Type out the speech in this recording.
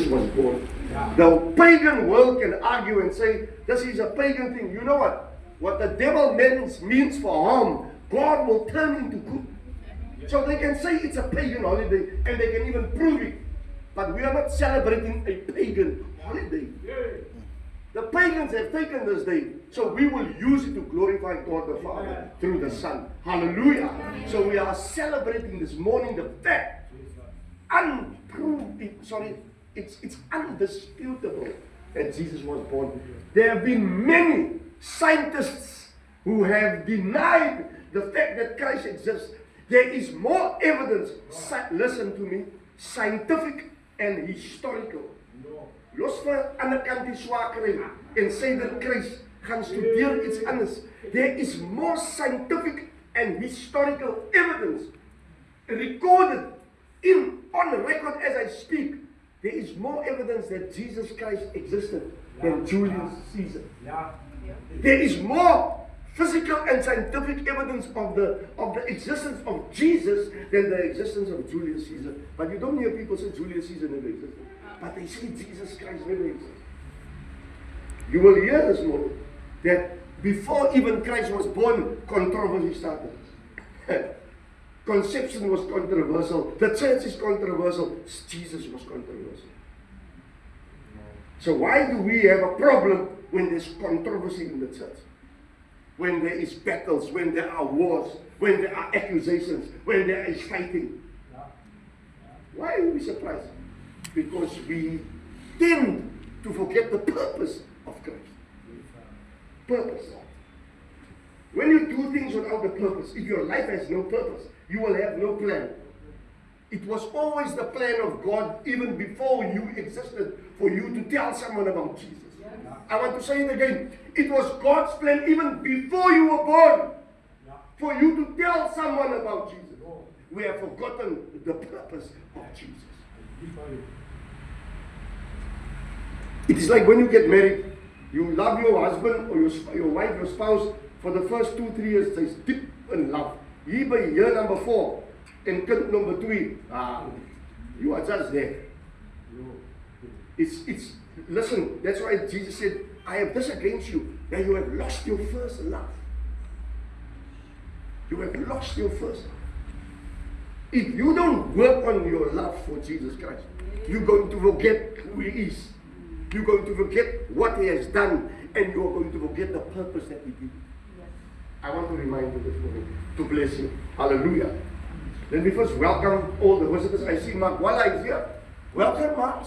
was born. The pagan world can argue and say, this is a pagan thing. You know what? What the devil means for harm, God will turn into good. So they can say it's a pagan holiday, and they can even prove it. But we are not celebrating a pagan holiday. The pagans have taken this day, so we will use it to glorify God the Father through the Son. Hallelujah. So we are celebrating this morning the fact, it's undisputable that Jesus was born. There have been many scientists who have denied the fact that Christ exists. There is more evidence, listen to me, scientific and historical. Los vir ander kant die swaar kry en sê dat Christ gaan studeer iets anders. There is more scientific and historical evidence recorded on record as I speak. There is more evidence that Jesus Christ existed than Julius Caesar. There is more physical and scientific evidence of the existence of Jesus than the existence of Julius Caesar. But you don't hear people say Julius Caesar never existed. But they say Jesus Christ never existed. You will hear this morning that before even Christ was born, controversy started. Conception was controversial. The church is controversial. Jesus was controversial. So why do we have a problem when there's controversy in the church? When there is battles, when there are wars, when there are accusations, when there is fighting. Why are we surprised? Because we tend to forget the purpose of Christ. Purpose. When you do things without a purpose, if your life has no purpose, you will have no plan. It was always the plan of God, even before you existed, for you to tell someone about Jesus. I want to say it again. It was God's plan even before you were born, for you to tell someone about Jesus. We have forgotten the purpose of Jesus. It is like when you get married, you love your husband or your wife, your spouse, for the first 2-3 years, there's deep in love. Here by year number 4, and kind number 3, you are just there. It's listen, that's why Jesus said, I have this against you, that you have lost your first love. You have lost your first love. If you don't work on your love for Jesus Christ, you're going to forget who He is. You're going to forget what He has done, and you're going to forget the purpose that He did. I want to remind you this morning to bless you. Hallelujah. Let me first welcome all the visitors. I see Mark Walla is here. Welcome, Mark.